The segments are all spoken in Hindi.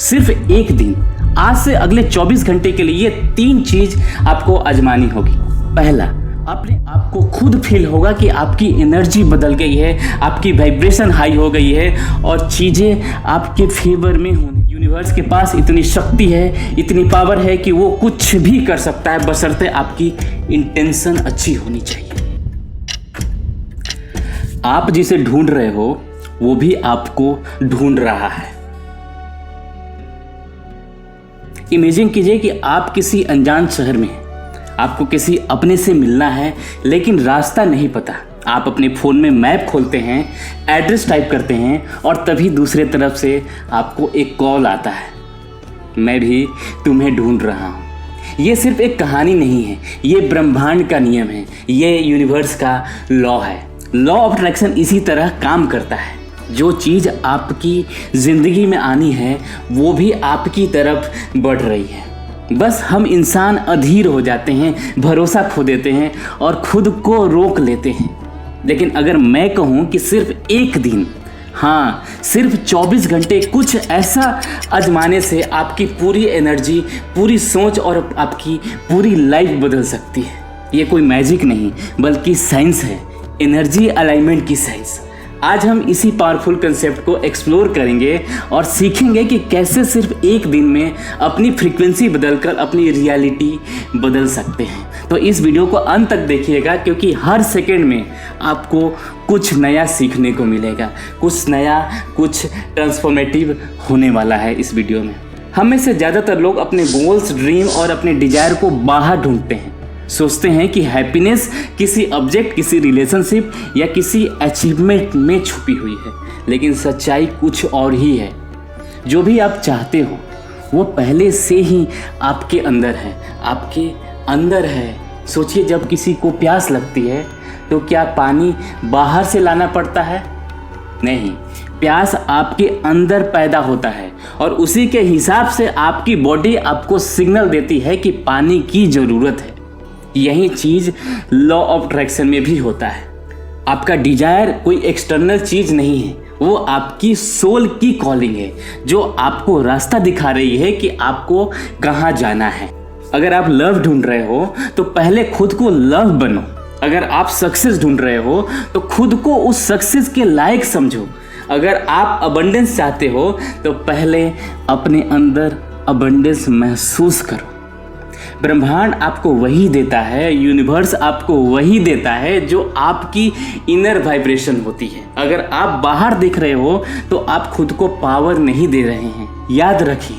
सिर्फ एक दिन, आज से अगले 24 घंटे के लिए ये 3 चीज आपको आजमानी होगी। पहला, अपने आप को खुद फील होगा कि आपकी एनर्जी बदल गई है, आपकी वाइब्रेशन हाई हो गई है और चीज़ें आपके फेवर में होने। यूनिवर्स के पास इतनी शक्ति है, इतनी पावर है कि वो कुछ भी कर सकता है, बशर्ते आपकी इंटेंशन अच्छी होनी चाहिए। आप जिसे ढूंढ रहे हो वो भी आपको ढूंढ रहा है। इमेजिन कीजिए कि आप किसी अनजान शहर में हैं, आपको किसी अपने से मिलना है लेकिन रास्ता नहीं पता। आप अपने फ़ोन में मैप खोलते हैं, एड्रेस टाइप करते हैं और तभी दूसरे तरफ से आपको एक कॉल आता है, मैं भी तुम्हें ढूंढ रहा हूँ। ये सिर्फ एक कहानी नहीं है, ये ब्रह्मांड का नियम है, ये यूनिवर्स का लॉ है। लॉ ऑफ अट्रैक्शन इसी तरह काम करता है। जो चीज़ आपकी ज़िंदगी में आनी है वो भी आपकी तरफ बढ़ रही है। बस हम इंसान अधीर हो जाते हैं, भरोसा खो देते हैं और खुद को रोक लेते हैं। लेकिन अगर मैं कहूँ कि सिर्फ एक दिन, हाँ सिर्फ 24 घंटे कुछ ऐसा आजमाने से आपकी पूरी एनर्जी, पूरी सोच और आपकी पूरी लाइफ बदल सकती है। ये कोई मैजिक नहीं बल्कि साइंस है, एनर्जी अलाइनमेंट की साइंस। आज हम इसी पावरफुल कंसेप्ट को एक्सप्लोर करेंगे और सीखेंगे कि कैसे सिर्फ एक दिन में अपनी फ्रीक्वेंसी बदलकर अपनी रियलिटी बदल सकते हैं। तो इस वीडियो को अंत तक देखिएगा क्योंकि हर सेकंड में आपको कुछ नया सीखने को मिलेगा, कुछ नया, कुछ ट्रांसफॉर्मेटिव होने वाला है इस वीडियो में। हम में से ज़्यादातर लोग अपने गोल्स, ड्रीम और अपने डिजायर को बाहर ढूंढते हैं। सोचते हैं कि हैप्पीनेस किसी ऑब्जेक्ट, किसी रिलेशनशिप या किसी अचीवमेंट में छुपी हुई है, लेकिन सच्चाई कुछ और ही है। जो भी आप चाहते हो वो पहले से ही आपके अंदर है, आपके अंदर है। सोचिए, जब किसी को प्यास लगती है तो क्या पानी बाहर से लाना पड़ता है? नहीं, प्यास आपके अंदर पैदा होता है और उसी के हिसाब से आपकी बॉडी आपको सिग्नल देती है कि पानी की ज़रूरत है। यही चीज़ लॉ ऑफ अट्रैक्शन में भी होता है। आपका डिजायर कोई एक्सटर्नल चीज़ नहीं है, वो आपकी सोल की कॉलिंग है जो आपको रास्ता दिखा रही है कि आपको कहाँ जाना है। अगर आप लव ढूंढ रहे हो तो पहले खुद को लव बनो। अगर आप सक्सेस ढूंढ रहे हो तो खुद को उस सक्सेस के लायक समझो। अगर आप अबंडेंस चाहते हो तो पहले अपने अंदर अबंडेंस महसूस करो। ब्रह्मांड आपको वही देता है, यूनिवर्स आपको वही देता है जो आपकी इनर वाइब्रेशन होती है। अगर आप बाहर देख रहे हो तो आप खुद को पावर नहीं दे रहे हैं। याद रखिए,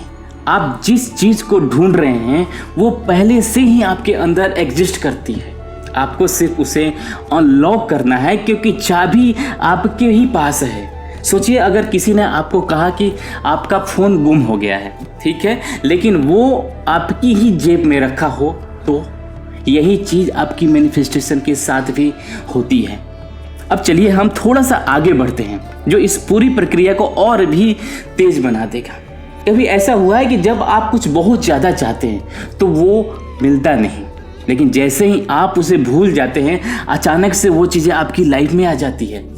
आप जिस चीज़ को ढूंढ रहे हैं वो पहले से ही आपके अंदर एग्जिस्ट करती है। आपको सिर्फ उसे अनलॉक करना है क्योंकि चाबी आपके ही पास है। सोचिए, अगर किसी ने आपको कहा कि आपका फ़ोन गुम हो गया है, ठीक है, लेकिन वो आपकी ही जेब में रखा हो, तो यही चीज़ आपकी मैनिफेस्टेशन के साथ भी होती है। अब चलिए हम थोड़ा सा आगे बढ़ते हैं जो इस पूरी प्रक्रिया को और भी तेज बना देगा। कभी ऐसा हुआ है कि जब आप कुछ बहुत ज़्यादा चाहते हैं तो वो मिलता नहीं, लेकिन जैसे ही आप उसे भूल जाते हैं अचानक से वो चीज़ें आपकी लाइफ में आ जाती है।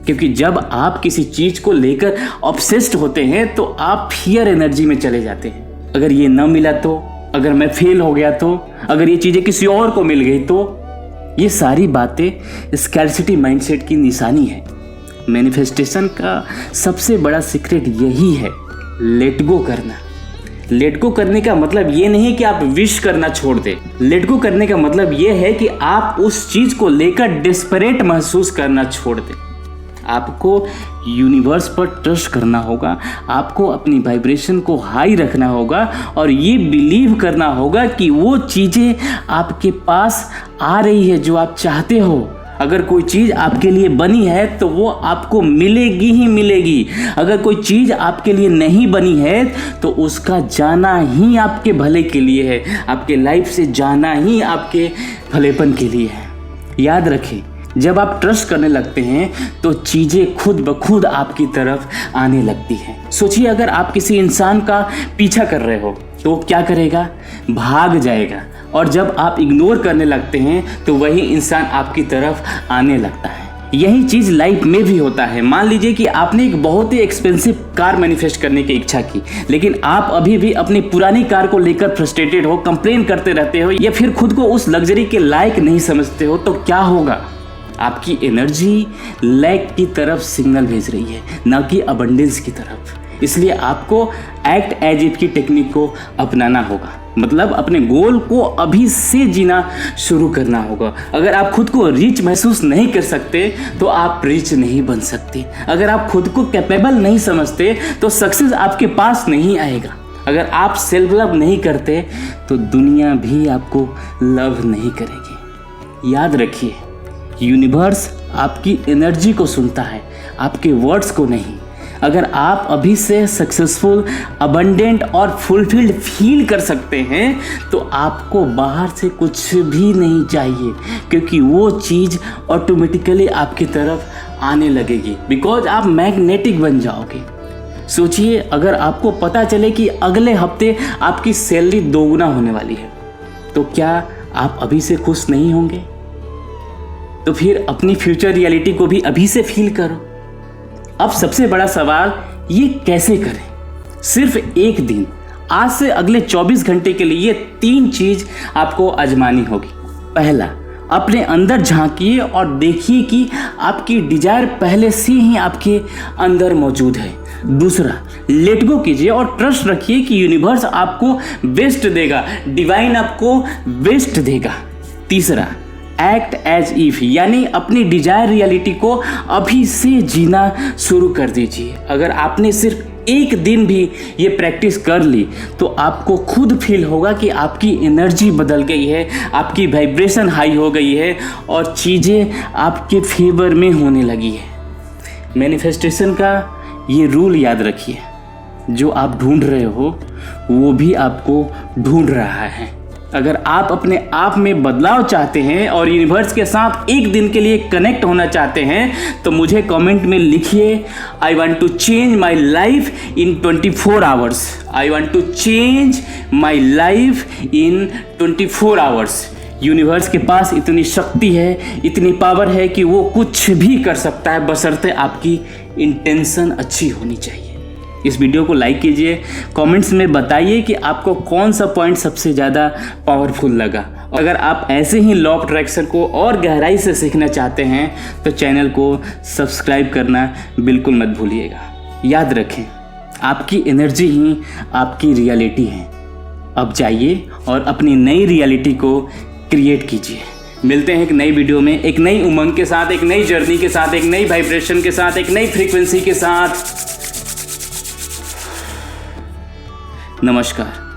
क्योंकि जब आप किसी चीज़ को लेकर ऑब्सेस्ड होते हैं तो आप फियर एनर्जी में चले जाते हैं। अगर ये न मिला तो, अगर मैं फेल हो गया तो, अगर ये चीज़ें किसी और को मिल गई तो, ये सारी बातें स्कैर्सिटी माइंडसेट की निशानी है। मैनिफेस्टेशन का सबसे बड़ा सीक्रेट यही है, लेट गो करना। लेट गो करने का मतलब ये नहीं कि आप विश करना छोड़ दें। लेट गो करने का मतलब ये है कि आप उस चीज़ को लेकर डेस्परेट महसूस करना छोड़ दें। आपको यूनिवर्स पर ट्रस्ट करना होगा, आपको अपनी वाइब्रेशन को हाई रखना होगा और ये बिलीव करना होगा कि वो चीज़ें आपके पास आ रही है जो आप चाहते हो। अगर कोई चीज़ आपके लिए बनी है तो वो आपको मिलेगी ही मिलेगी। अगर कोई चीज़ आपके लिए नहीं बनी है तो उसका जाना ही आपके भले के लिए है, आपके लाइफ से जाना ही आपके भलेपन के लिए है। याद रखें, जब आप ट्रस्ट करने लगते हैं तो चीज़ें खुद ब खुद आपकी तरफ आने लगती हैं। सोचिए, अगर आप किसी इंसान का पीछा कर रहे हो तो क्या करेगा? भाग जाएगा। और जब आप इग्नोर करने लगते हैं तो वही इंसान आपकी तरफ आने लगता है। यही चीज़ लाइफ में भी होता है। मान लीजिए कि आपने एक बहुत ही एक्सपेंसिव कार मैनिफेस्ट करने की इच्छा की, लेकिन आप अभी भी अपनी पुरानी कार को लेकर फ्रस्ट्रेटेड हो, कंप्लेन करते रहते हो या फिर खुद को उस लग्जरी के लायक नहीं समझते हो, तो क्या होगा? आपकी एनर्जी लैक की तरफ सिग्नल भेज रही है, ना कि अबंडेंस की तरफ। इसलिए आपको एक्ट एज इफ की टेक्निक को अपनाना होगा, मतलब अपने गोल को अभी से जीना शुरू करना होगा। अगर आप खुद को रिच महसूस नहीं कर सकते तो आप रिच नहीं बन सकते। अगर आप खुद को कैपेबल नहीं समझते तो सक्सेस आपके पास नहीं आएगा। अगर आप सेल्फ लव नहीं करते तो दुनिया भी आपको लव नहीं करेगी। याद रखिए, यूनिवर्स आपकी एनर्जी को सुनता है, आपके वर्ड्स को नहीं। अगर आप अभी से सक्सेसफुल, अबंडेंट और फुलफिल्ड फील कर सकते हैं तो आपको बाहर से कुछ भी नहीं चाहिए, क्योंकि वो चीज़ ऑटोमेटिकली आपकी तरफ आने लगेगी, बिकॉज आप मैग्नेटिक बन जाओगे। सोचिए, अगर आपको पता चले कि अगले हफ्ते आपकी सैलरी दोगुना होने वाली है, तो क्या आप अभी से खुश नहीं होंगे? तो फिर अपनी फ्यूचर रियलिटी को भी अभी से फील करो। अब सबसे बड़ा सवाल, ये कैसे करें? सिर्फ एक दिन, आज से अगले 24 घंटे के लिए ये 3 चीज आपको आजमानी होगी। पहला, अपने अंदर झांकिए और देखिए कि आपकी डिजायर पहले से ही आपके अंदर मौजूद है। दूसरा, लेट गो कीजिए और ट्रस्ट रखिए कि यूनिवर्स आपको बेस्ट देगा, डिवाइन आपको बेस्ट देगा। तीसरा, एक्ट एज इफ, यानी अपनी डिजायर रियलिटी को अभी से जीना शुरू कर दीजिए। अगर आपने सिर्फ एक दिन भी ये प्रैक्टिस कर ली तो आपको खुद फील होगा कि आपकी एनर्जी बदल गई है, आपकी वाइब्रेशन हाई हो गई है और चीज़ें आपके फेवर में होने लगी है। मैनिफेस्टेशन का ये रूल याद रखिए, जो आप ढूंढ रहे हो वो भी आपको ढूंढ रहा है। अगर आप अपने आप में बदलाव चाहते हैं और यूनिवर्स के साथ एक दिन के लिए कनेक्ट होना चाहते हैं तो मुझे कमेंट में लिखिए, I want to change my life in 24 hours. I want to change my life in 24 hours. Universe के पास इतनी शक्ति है, इतनी पावर है कि वो कुछ भी कर सकता है, बशर्ते आपकी इंटेंशन अच्छी होनी चाहिए। इस वीडियो को लाइक कीजिए, कमेंट्स में बताइए कि आपको कौन सा पॉइंट सबसे ज़्यादा पावरफुल लगा। अगर आप ऐसे ही लॉ ऑफ अट्रैक्शन को और गहराई से सीखना चाहते हैं तो चैनल को सब्सक्राइब करना बिल्कुल मत भूलिएगा। याद रखें, आपकी एनर्जी ही आपकी रियलिटी है। अब जाइए और अपनी नई रियलिटी को क्रिएट कीजिए। मिलते हैं एक नई वीडियो में, एक नई उमंग के साथ, एक नई जर्नी के साथ, एक नई वाइब्रेशन के साथ, एक नई फ्रीक्वेंसी के साथ। नमस्कार।